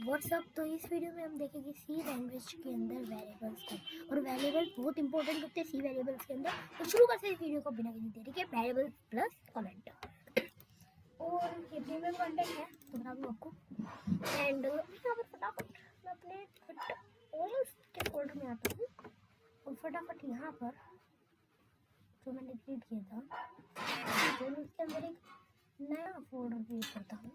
WhatsApp. तो इस video में हम देखेंगे सी लैंग्वेज के अंदर वेरिएबल्स को, और वेरिएबल बहुत इंपॉर्टेंट होते हैं सी वेरिएबल्स के अंदर। तो शुरू करते हैं इस वीडियो को बिना किसी देरी के, वेरिएबल प्लस कमेंट। और ये प्रीमियम कंटेंट है तो बता दूँ आपको। एंड यहाँ पर फटाफट मैं अपने के फोल्डर में आता हूँ और फटाफट यहाँ पर जो मैंने क्रिएट किया था तो उसके अंदर एक नया फोल्डर क्रिएट करता हूँ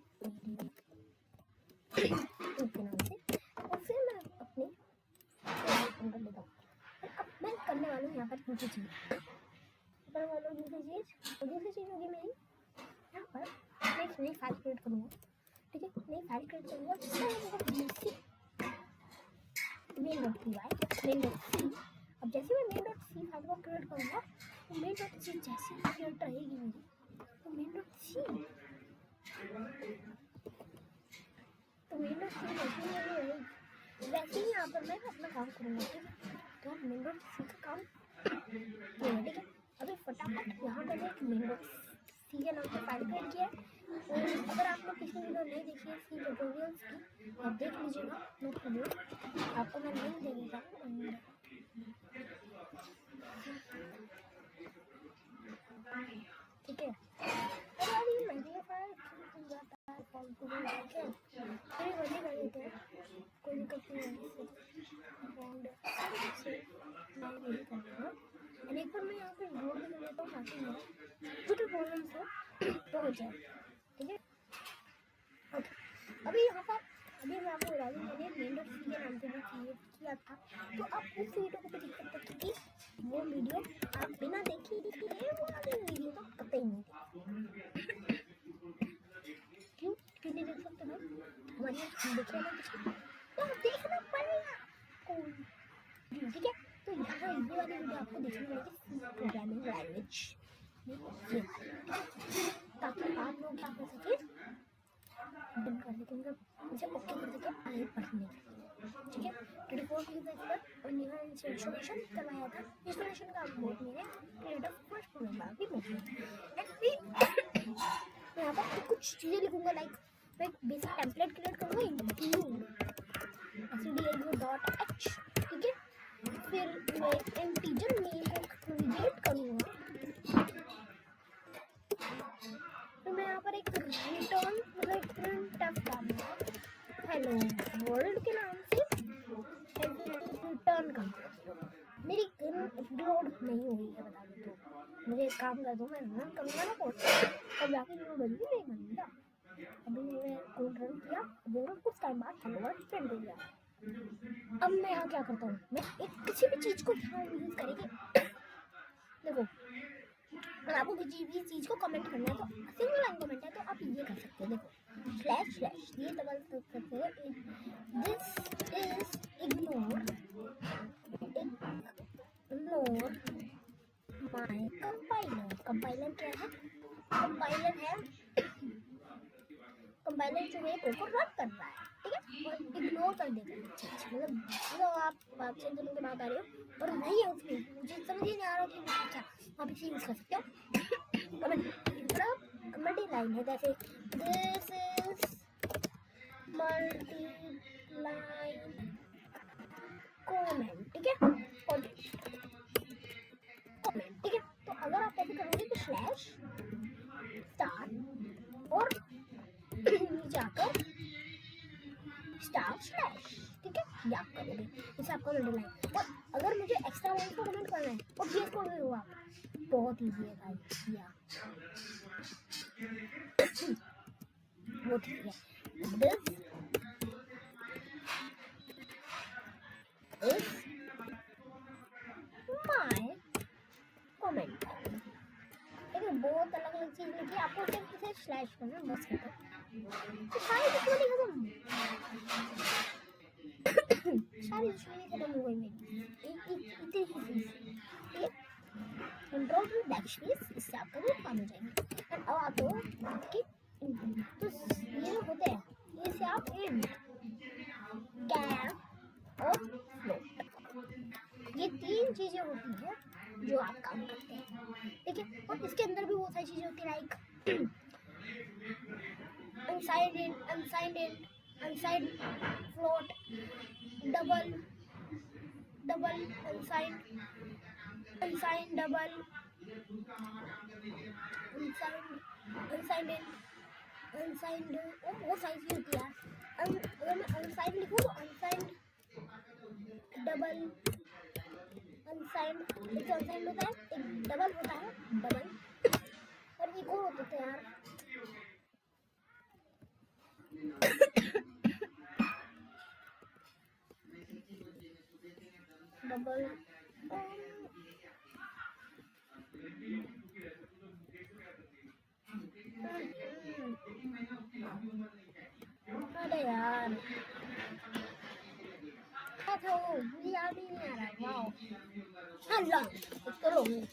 के नाम से, और फिर मैं अपने ओपन कर लेता हूँ। अब मैं करने वाला हूँ यहाँ पर दूसरी चीज़ होगी मेरी यहाँ पर मैं एक नई फाइल क्रिएट करूँगा। ठीक है, नई फाइल क्रिएट करूँगा main.py। अब जैसे मैं main.c फाइल को क्रिएट करूँगा तो main.c जैसी क्रिएट रहेगी मेरी, तो main.c वैसे ही यहाँ पर मैं अपना काम करूँगा। ठीक है, तो main.c का काम ठीक है। अभी फटाफट यहाँ पर एक main.c के नाम से फाइल क्रिएट किया है। और अगर आप लोग पिछली वीडियो नहीं देखी है सी ट्यूटोरियल्स की, आप देख लीजिएगा, नो प्रॉब्लम, आपको मैं लिंक दे देता हूँ। ठीक है, कोई दिक्कत नहीं है। एक बार मैं यहाँ पे नोट भी लेता हूँ ताकि छोटे प्रॉब्लम तो हो जाए। ठीक है, ओके। अभी यहाँ पर मैं आपको बता दूँ, मैंने main.c के नाम से भी क्रिएट किया था, तो आप उस वीडियो को भी देख सकते हैं क्योंकि वो वीडियो आप बिना देखे वो वाली वीडियो तो कतई नहीं क्यों नहीं देख सकते ना, हमारे देखिए ना तो देखना पड़ेगा। ठीक है, तो यहाँ ये वाली वीडियो आपको देखने मिलेगी प्रोग्रामिंग लैंग्वेज, ताकि आप लोग क्या कर सके डन कर सके, मतलब मुझे ओके कर सके आगे पढ़ने के लिए। ठीक है, 24 और यहाँ इंस्टॉलेशन करवाया था। इंस्टॉलेशन का मोड में है क्रिएट फर्स्ट प्रोग्राम भी मोड में। यहाँ पर कुछ चीज़ें लिखूंगा, लाइक मैं बेसिक टेम्पलेट क्रिएट करूँगा include stdio.h। ठीक है, फिर मैं इंटीजर नेम को क्रिएट करूँगा, तो मैं यहाँ पर एक रिटर्न मतलब प्रिंटफ डालूंगा हेलो वर्ल्ड के नाम से, रिटर्न का मेरी गन अपलोड नहीं हुई है, बता दो तो मुझे एक काम कर दो, मैं रन करूँगा ना कोड, तब जाके लोड होगी मेरी गन ना। अभी मैंने कोड रन किया, अभी कुछ टाइम बाद हेलो वर्ल्ड प्रिंट हो गया। अब मैं यहाँ क्या करता हूँ, मैं एक किसी भी चीज़ को ध्यान यूज करेंगे। देखो, अगर आपको किसी भी चीज़ को कमेंट करना है तो सिंगल लाइन कमेंट है तो आप ये कर सकते हो। देखो स्लैश ये डबल सकते हो, this is ignore my compiler. Compiler क्या है? कंपाइलर जो है कोड को रन कर रहा है। ठीक है, और इग्नोर कर देगा। मतलब आप आपसे दोनों की बात आ रही हो और नहीं है उसमें, मुझे समझ ही नहीं आ रहा कि क्या आप इसे यूज कर सकते हो। मल्टी लाइन है, जैसे this is multi line comment. ठीक है, और कमेंट। ठीक है, तो अगर आप ऐसे करोगे तो स्लैश स्टार और नीचे आकर स्टार स्लैश। ठीक है, ये आप करोगे, इसे आपको मल्टी लाइन। और अगर मुझे एक्स्ट्रा लाइन को कमेंट करना है और केस करोगे हो आप, बहुत ईजी है भाई, या वो ठीक है। This is my comment. देखिए बहुत अलग अलग चीज लिखी, आपको सिर्फ इसे स्लैश करना बस खत्म, तो सारी दुश्मनी खत्म, सारी दुश्मनी खत्म हो गई मेरी इतनी चीज। ठीक है, कंट्रोल टू बैकस्पेस, इससे आपका भी काम हो जाएंगे। एंड अब आप आपकी तो ये होते हैं, ये से आप इंट कैप और फ्लोट, ये तीन चीजें होती हैं जो आप काम करते हैं। ठीक है, और इसके अंदर भी बहुत सारी चीजें होती है, like unsigned int, unsigned double double unsigned unsigned double unsigned unsigned unsigned वो साइज की होती है यार। अगर मैं अनसाइंड लिखूँ तो अनसाइंड डबल अनसाइंड, एक अनसाइंड होता है एक डबल होता है डबल, और एक और होते थे यार डबल अरे यार क्या था वो, मुझे याद ही नहीं आ रहा। वाओ हाँ लॉन्ग, इसको लॉन्ग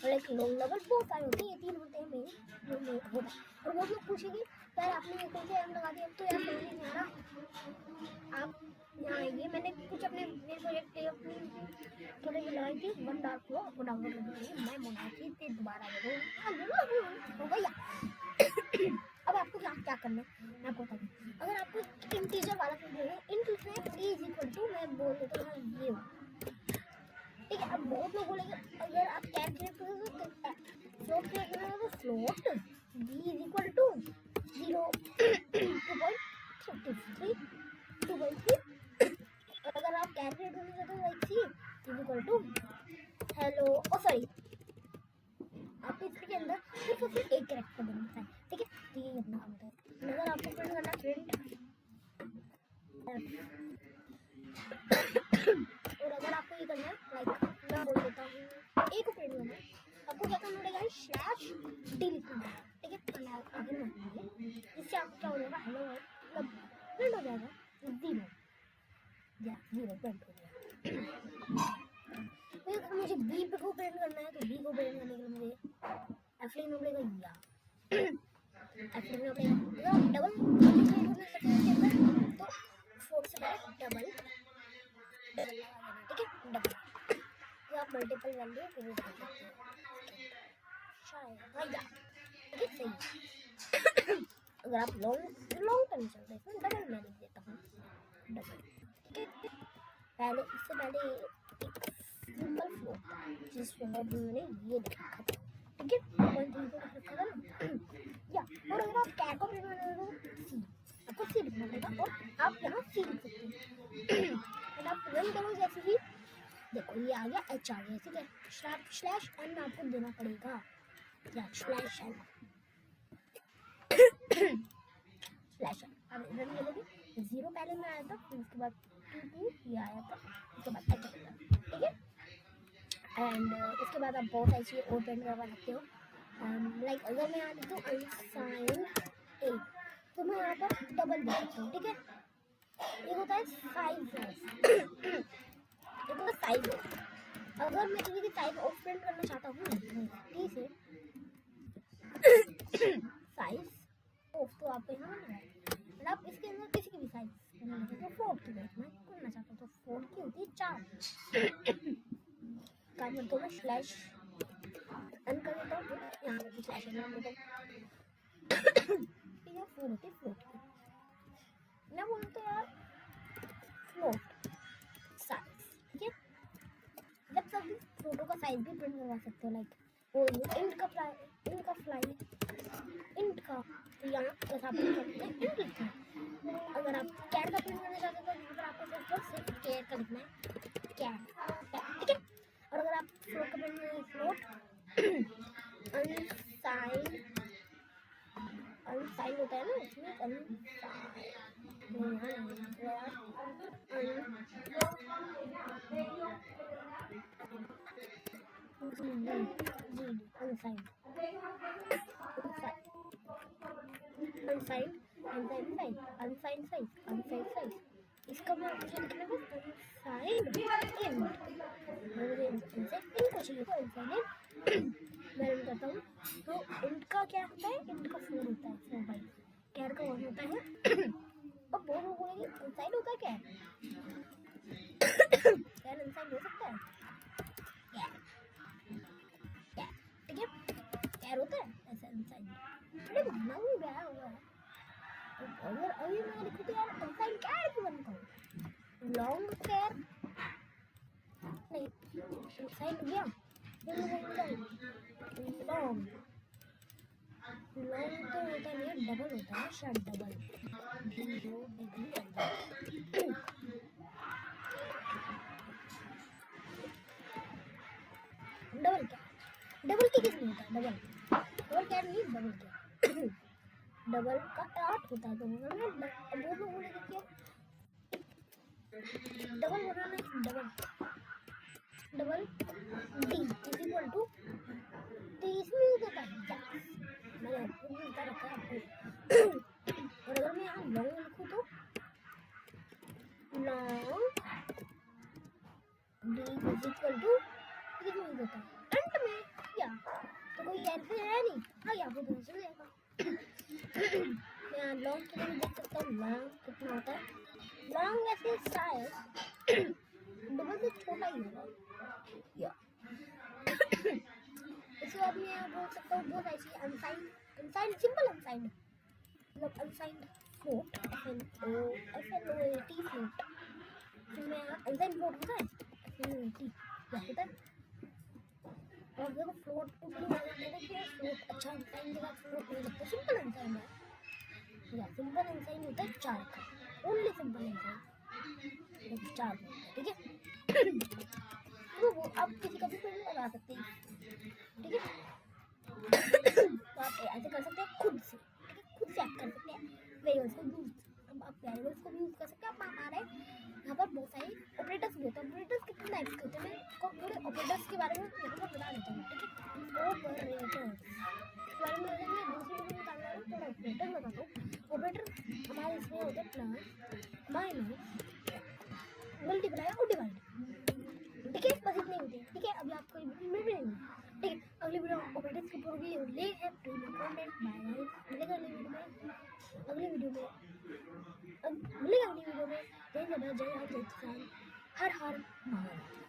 और एक लॉन्ग डबल बहुत सारे होते हैं, ये 3 होते हैं मेन जो मेन होता है। और वो लोग पूछेंगे यार आपने ये कौन से एम लगा दिया, तो यार समझ नहीं आ रहा। आप यहाँ आइए, मैंने कुछ अपने मेरे प्रोजेक्ट अपनी थोड़ी सी लगाई थी वन डार्क फ्लो, आपको डाउनलोड करने के लिए मैं मंगाई थी दोबारा हो गया। अब आपको क्या क्या करना है मैं आपको बता दूँ। अगर आपको इंटीजर वाला फील्ड है, इंट लिखना है ए इज इक्वल टू, मैं बोल देता हूँ ये हो, ठीक है। अब बहुत लोग बोलेंगे अगर आप कैलकुलेट करोगे तो फ्लोट क्रिएट करोगे तो float b is equal to 2.33 2.3। अगर आप कैलकुलेट करना चाहते हो like c is equal to hello oh sorry, आपको इसके अंदर सिर्फ और सिर्फ एक कैरेक्टर देना है, ठीक है। तो ये अपना काम होता है। अगर आपको प्रिंट करना प्रिंट और अगर आपको ये करना है लाइक मैं बोल देता हूँ ए को प्रिंट करना है, आपको क्या करना पड़ेगा स्लैश डी लिखना है, ठीक है। आगे में इससे आपको क्या हो जाएगा हेलो मतलब प्रिंट हो जाएगा 0 या 0 प्रिंट हो जाएगा। तो मुझे बी को प्रिंट करना है, तो बी को प्रिंट करने के लिए मुझे एफ लिखना पड़ेगा या एफ लिखना पड़ेगा डबल तो 4 से पहले डबल, ठीक है डबल। तो आप मल्टीपल वैल्यू यूज कर सकते हैं शायद हाँ या ठीक है सही। अगर आप लॉन्ग लॉन्ग टर्म चल रहे हैं डबल मैं लिख देता हूँ डबल, ठीक है। पहले इससे पहले एक सिंपल फ्लो जिस फ्लो मैंने ये लिखा था, ठीक है 1.3 को लिखा था ना या। और अगर आप कैट को प्रिंट करना हो सी, आपको सी लिखना पड़ेगा और आप यहाँ सी लिख सकते हैं। और आप रन करो जैसे ही देखो ये आ गया एच आ गया, ठीक है। स्लैश एन आपको देना पड़ेगा या स्लैश एन स्लैश एन। अब रन करोगे 0 पहले में आया था, फिर उसके बाद 2 ये आया था, उसके बाद एच आया था, ठीक है। एंड इसके बाद आप बहुत सारी चीज़ें और प्रिंट करवा सकते हो। लाइक अगर मैं यहाँ लिखूँ अनसाइन ए तो मैं यहाँ पर डबल दे सकता हूँ, ठीक है। ये होता है साइज ये होता है साइज। अगर मैं किसी की साइज ऑफ प्रिंट करना चाहता हूँ ठीक है साइज ऑफ, तो आपको यहाँ मतलब आप इसके अंदर किसी की भी साइज तो 4 की मैं करना चाहता हूँ तो 4 की होती है 4 काम करता हूँ मैं स्लैश अन कर देता हूँ, यहाँ पर स्लैश अन कर देता हूँ, ये 4 होती है फ्लोट की। मैं बोलता हूँ यार फ्लोट साइज, ठीक है। जब सब फ्लोटों का साइज भी प्रिंट करवा सकते हो लाइक वो इंट का फ्लाई इंट का, तो यहाँ जैसा आप प्रिंट करते हैं इंट लिखते हैं। अगर आप कैट का प्रिंट करना चाहते हो तो यहाँ पर आपको सिर्फ कैट का लिखना है कैट, ठीक है। और अगर आप फ्लोट का प्रिंट करना है फ्लोट अनसाइन होता है ना इसमें अनसाइन साइज इसका मैं ऑप्शन लिखना बस अनसाइन इन मुझे इनसे इन को चाहिए तो अनसाइन मैं रन करता हूँ। तो इनका क्या होता है, इनका 4 होता है 4 बाई कैर का 1 होता है। और बहुत लोग बोलेंगे अनसाइन होता है क्या कैर अनसाइन हो सकता है ठीक है कैर होता है ऐसा अनसाइन, अरे माना भी गया होगा। अगर अभी मैं लिखूँ तो यार अनसाइन कैर क्यों बनता हूँ लॉन्ग कैर नहीं साइन हो गया लॉन्ग लॉन्ग तो होता नहीं है, डबल होता है शायद, डबल डबल क्या, डबल की किस होता है, डबल डबल क्या नहीं, डबल क्या डबल का 8 होता है, तो अब वो लोग बोलेंगे क्या डबल बनाना है, double double d is equal to t, इसमें यूज होता है, मैंने आपको बता रखा है आपको। और अगर मैं यहाँ लॉन्ग लिखूँ तो long d is equal to किसमें यूज होता है, अंत में, या तो कोई ऐसे है नहीं, हाँ यहाँ पे चल जाएगा। मैं लॉन्ग के लिए देख सकता हूँ लॉन्ग कितना होता है, लॉन्ग ऐसे शायद डबल से छोटा ही होगा, या इसके बाद मैं बोल सकता हूँ बहुत ऐसी अनसाइंड, अनसाइंड सिंपल अनसाइंड मतलब अनसाइंड फ्लोट FLOAT फ्लोट, जिसमें अनसाइंड फ्लोट होता है FLOAT क्या होता है, और देखो फ्लोट ऊपर फ्लोट अच्छा अनसाइंड जगह फ्लोट नहीं लगता, सिंपल अनसाइंड है, या सिंपल अनसाइंड होता है 4 का, ओनली सिंपल अनसाइंड 4 होता है, ठीक है। तो वो आप किसी का भी पेन लगा सकते हैं, ठीक है। तो आप ऐसे कर सकते हैं खुद से, ठीक है, खुद से आप कर सकते हैं वेरिएबल्स को यूज, अब आप वेरिएबल्स को भी यूज कर सकते हैं। आप हमारे यहाँ पर बहुत सारे ऑपरेटर्स भी होते हैं, ऑपरेटर्स कितने टाइप्स के होते हैं, मैं आपको थोड़े ऑपरेटर्स के बारे में यहाँ पर बता देता हूँ, ठीक है। ऑपरेटर्स के बारे में मैं दूसरी वीडियो में बताऊंगा, थोड़ा ऑपरेटर बताता हूँ। ऑपरेटर हमारे इसमें होते हैं प्लस माइनस मल्टीप्लाई और डिवाइड, ठीक है, बस इतने होते हैं, ठीक है। अभी आपको मिल रहे हैं, ठीक है। अगली वीडियो ऑपरेटर्स की पूरी ले है टू कमेंट बाय, मिलेगा अगली वीडियो में, अगली वीडियो में मिलेगा अगली वीडियो में। जय जवान जय किसान, हर हर महाराज।